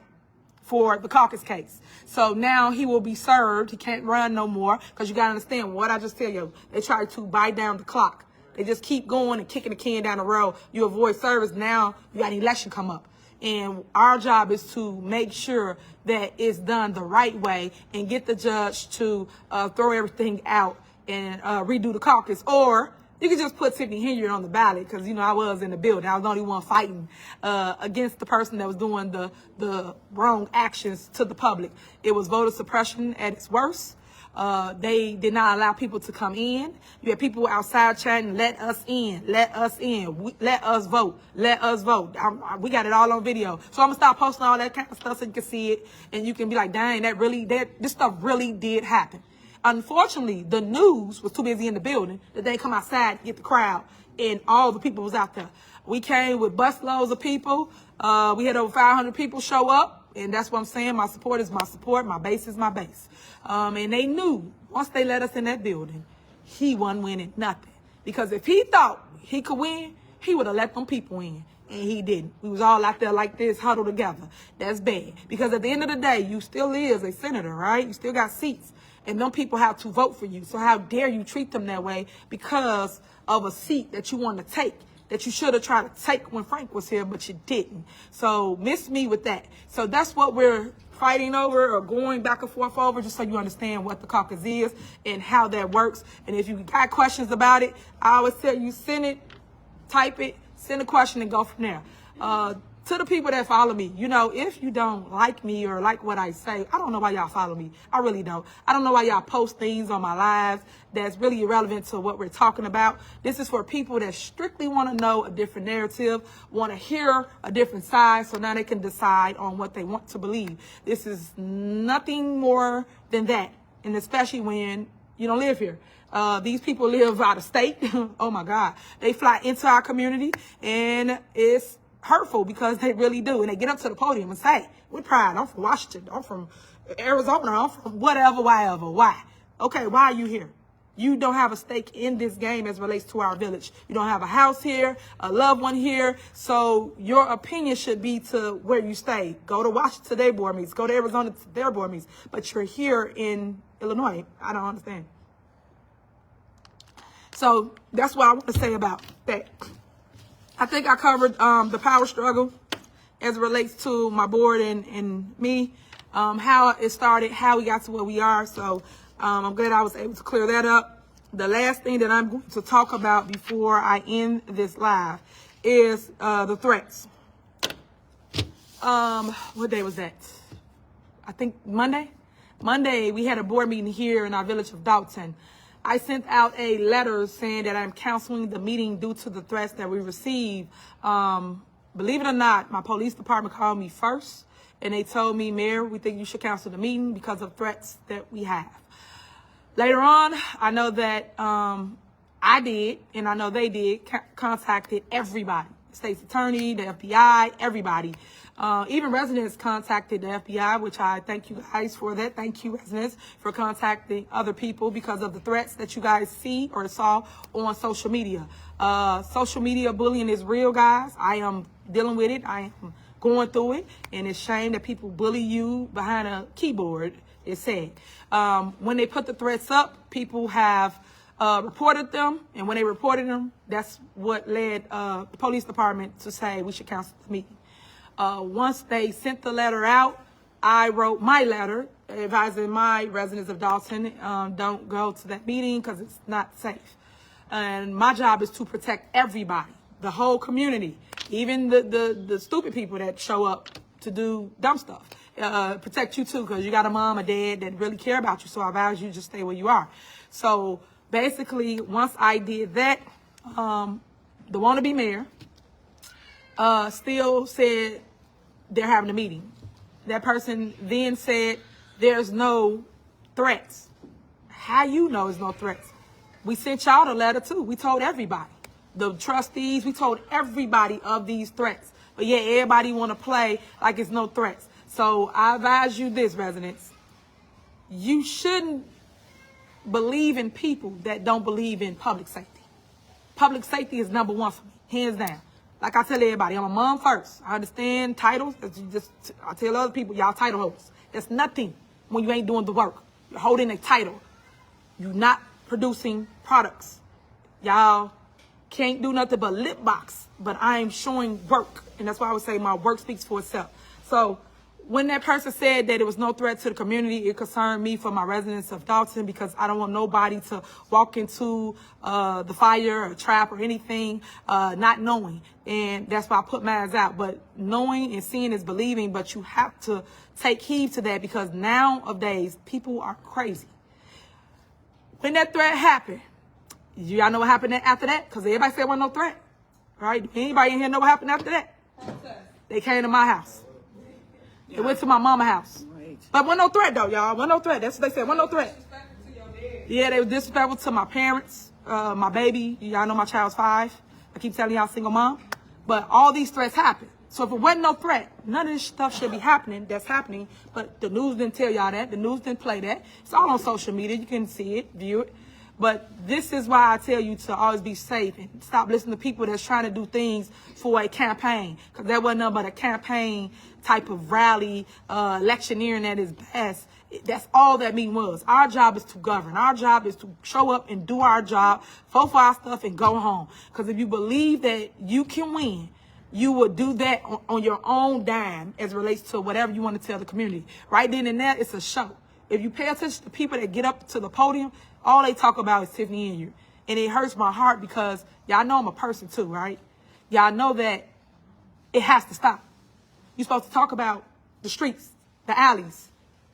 for the caucus case. So now he will be served. He can't run no more, because you got to understand what I just tell you. They try to buy down the clock. They just keep going and kicking the can down the road. You avoid service. Now you got an election come up. And our job is to make sure that it's done the right way and get the judge to throw everything out and redo the caucus. Or you can just put Tiffany Henyard on the ballot, because, you know, I was in the building. I was the only one fighting against the person that was doing the wrong actions to the public. It was voter suppression at its worst. They did not allow people to come in. You had people outside chatting, let us in, let us in, let us vote, let us vote. We got it all on video. So I'm going to start posting all that kind of stuff so you can see it, and you can be like, dang, this stuff really did happen. Unfortunately, the news was too busy in the building that they come outside to get the crowd, and all the people was out there. We came with busloads of people. We had over 500 people show up. And that's what I'm saying. My support is my support. My base is my base. And they knew once they let us in that building, he wasn't winning nothing. Because if he thought he could win, he would have let them people in. And he didn't. We was all out there like this, huddled together. That's bad. Because at the end of the day, you still is a senator, right? You still got seats. And them people have to vote for you. So how dare you treat them that way because of a seat that you want to take, that you should have tried to take when Frank was here, but you didn't. So miss me with that. So that's what we're fighting over or going back and forth over, just so you understand what the caucus is and how that works. And if you got questions about it, I always tell you, send it, type it, send a question and go from there. To the people that follow me, you know, if you don't like me or like what I say, I don't know why y'all follow me. I really don't. I don't know why y'all post things on my lives that's really irrelevant to what we're talking about. This is for people that strictly want to know a different narrative, want to hear a different side, so now they can decide on what they want to believe. This is nothing more than that, and especially when you don't live here. These people live out of state. Oh my God. They fly into our community, and it's hurtful because they really do. And they get up to the podium and say, with pride, I'm from Washington, I'm from Arizona, I'm from whatever. Why? Okay, why are you here? You don't have a stake in this game as relates to our village. You don't have a house here, a loved one here. So your opinion should be to where you stay. Go to Washington to their board meetings. Go to Arizona to their board meetings. But you're here in Illinois. I don't understand. So that's what I want to say about that. I think I covered the power struggle as it relates to my board and me, how it started, how we got to where we are. So I'm glad I was able to clear that up. The last thing that I'm going to talk about before I end this live is the threats. What day was that? I think Monday. Monday, we had a board meeting here in our village of Dalton. I sent out a letter saying that I'm canceling the meeting due to the threats that we received. Believe it or not, my police department called me first, and they told me, Mayor, we think you should cancel the meeting because of threats that we have. Later on, I know that I did, and I know they did, contacted everybody. The state's attorney, the FBI, everybody. Even residents contacted the FBI, which I thank you guys for that. Thank you, residents, for contacting other people because of the threats that you guys see or saw on social media. Social media bullying is real, guys. I am dealing with it. I am going through it, and it's a shame that people bully you behind a keyboard, it's sad. When they put the threats up, people have reported them, and when they reported them, that's what led the police department to say we should cancel the meeting. Once they sent the letter out, I wrote my letter advising my residents of Dalton, don't go to that meeting because it's not safe. And my job is to protect everybody, the whole community, even the stupid people that show up to do dumb stuff. Protect you too, because you got a mom, a dad that really care about you. So I advise you just stay where you are. So basically, once I did that, the wannabe mayor still said they're having a meeting. That person then said there's no threats. How you know there's no threats? We sent y'all the letter too. We told everybody. The trustees, we told everybody of these threats. But yeah, everybody want to play like it's no threats. So I advise you this, residents. You shouldn't believe in people that don't believe in public safety. Public safety is number one for me, hands down. Like I tell everybody, I'm a mom first. I understand titles. I tell other people, y'all title holders. That's nothing when you ain't doing the work. You're holding a title. You're not producing products. Y'all can't do nothing but lip box, but I am showing work. And that's why I would say my work speaks for itself. So when that person said that it was no threat to the community, it concerned me for my residents of Dalton because I don't want nobody to walk into the fire or trap or anything not knowing. And that's why I put mine out. But knowing and seeing is believing, but you have to take heed to that because nowadays people are crazy. When that threat happened, y'all know what happened after that? Because everybody said there wasn't no threat. Right? Anybody in here know what happened after that? They came to my house. They went to my mama's house. Right. But wasn't no threat, though, y'all. Wasn't no threat. That's what they said. Wasn't no threat. Yeah, they were disrespectful to my parents, my baby. Y'all know my child's 5. I keep telling y'all, single mom. But all these threats happened. So if it wasn't no threat, none of this stuff should be happening that's happening. But the news didn't tell y'all that. The news didn't play that. It's all on social media. You can see it, view it. But this is why I tell you to always be safe and stop listening to people that's trying to do things for a campaign. Because that wasn't nothing but a campaign type of rally, electioneering at its best. That's all that meeting was. Our job is to govern. Our job is to show up and do our job, vote for our stuff, and go home. Because if you believe that you can win, you would do that on your own dime as it relates to whatever you want to tell the community. Right then and there, it's a show. If you pay attention to people that get up to the podium, all they talk about is Tiffany Henyard. And it hurts my heart because y'all know I'm a person too, right? Y'all know that it has to stop. You're supposed to talk about the streets, the alleys,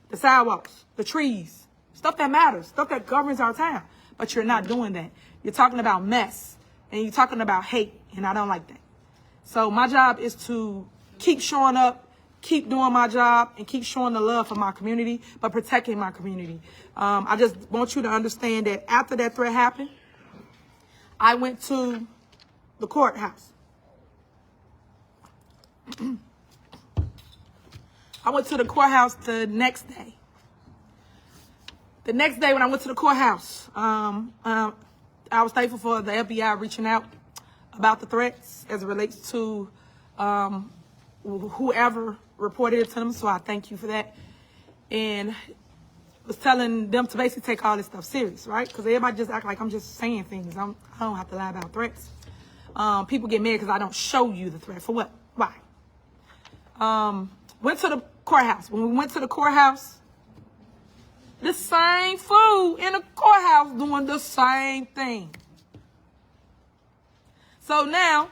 the sidewalks, the trees, stuff that matters, stuff that governs our town. But you're not doing that. You're talking about mess, and you're talking about hate, and I don't like that. So my job is to keep showing up, keep doing my job, and keep showing the love for my community, but protecting my community. I just want you to understand that after that threat happened, I went to the courthouse. I went to the courthouse the next day. The next day when I went to the courthouse, I was thankful for the FBI reaching out about the threats as it relates to whoever reported it to them. So I thank you for that. And was telling them to basically take all this stuff serious, right? Because everybody just act like I'm just saying things. I don't have to lie about threats. People get mad because I don't show you the threat. For what? Why? Went to the courthouse. When we went to the courthouse, the same fool in the courthouse doing the same thing. So now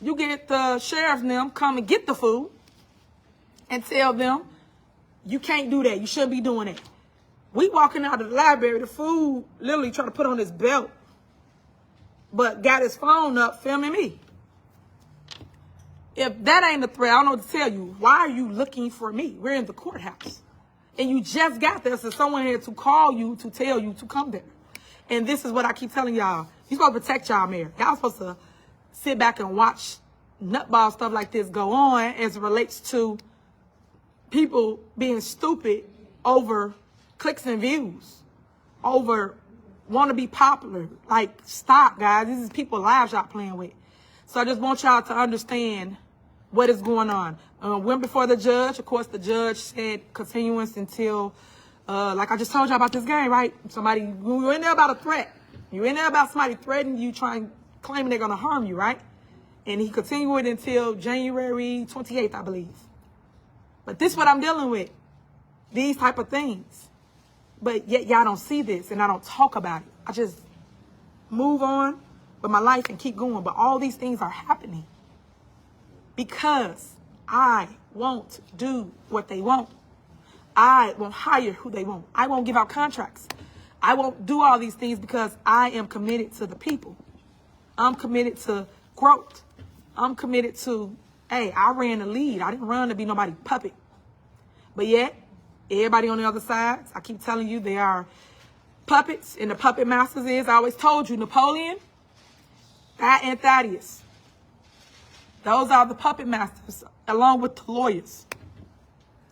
you get the sheriff and them come and get the fool and tell them, you can't do that. You shouldn't be doing that. We walking out of the library, the fool literally trying to put on his belt, but got his phone up filming me. If that ain't a threat, I don't know what to tell you. Why are you looking for me? We're in the courthouse. And you just got there, so someone here to call you to tell you to come there. And this is what I keep telling y'all. You're supposed to protect y'all mayor. Y'all supposed to sit back and watch nutball stuff like this go on as it relates to people being stupid over clicks and views, over want to be popular. Like, stop, guys. This is people's lives y'all playing with. So I just want y'all to understand what is going on. Went before the judge. Of course, the judge said continuance until, like I just told y'all about this game, right? Somebody, you in there about a threat. You in there about somebody threatening you, claiming they're going to harm you, right? And he continued it until January 28th, I believe. But this is what I'm dealing with. These type of things. But yet y'all don't see this and I don't talk about it. I just move on with my life and keep going. But all these things are happening because I won't do what they want. I won't hire who they want. I won't give out contracts. I won't do all these things because I am committed to the people. I'm committed to growth. I'm committed to, hey, I ran the lead. I didn't run to be nobody's puppet. But yet, everybody on the other side, I keep telling you, they are puppets, and the puppet masters is, I always told you, Napoleon, that and Thaddeus. Those are the puppet masters, along with the lawyers.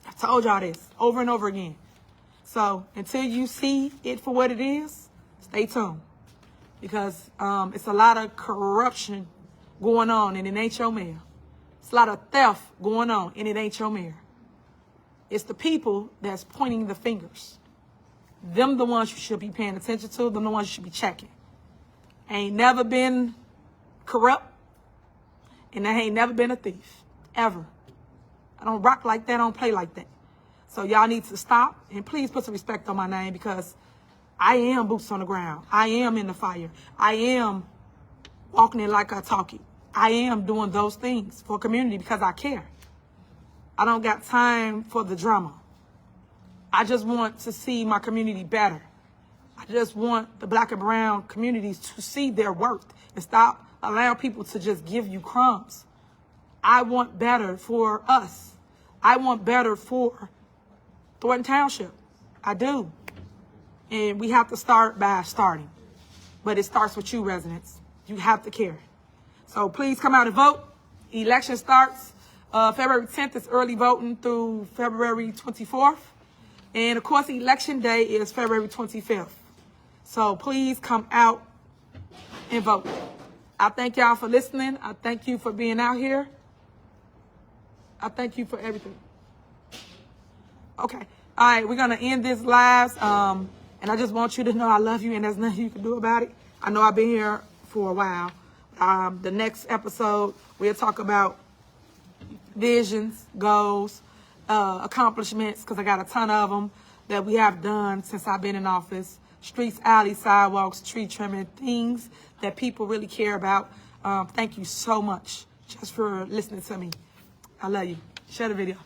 I told y'all this over and over again. So until you see it for what it is, stay tuned. Because it's a lot of corruption going on, and it ain't your mayor. It's a lot of theft going on, and it ain't your mayor. It's the people that's pointing the fingers. Them the ones you should be paying attention to. Them the ones you should be checking. Ain't never been corrupt, and I ain't never been a thief, ever. I don't rock like that. I don't play like that. So y'all need to stop, and please put some respect on my name, because I am boots on the ground. I am in the fire. I am walking it like I talk it. I am doing those things for community because I care. I don't got time for the drama. I just want to see my community better. I just want the black and brown communities to see their worth and stop allowing people to just give you crumbs. I want better for us. I want better for Thornton Township. I do. And we have to start by starting. But it starts with you, residents. You have to care. So please come out and vote. Election starts February 10th is early voting through February 24th. And of course, election day is February 25th. So please come out and vote. I thank y'all for listening. I thank you for being out here. I thank you for everything. Okay. All right, we're gonna end this live. And I just want you to know I love you, and there's nothing you can do about it. I know I've been here for a while. The next episode we'll talk about visions, goals, accomplishments, because I got a ton of them that we have done since I've been in office. Streets, alleys, sidewalks, tree trimming, things that people really care about. Thank you so much just for listening to me. I love you. Share the video.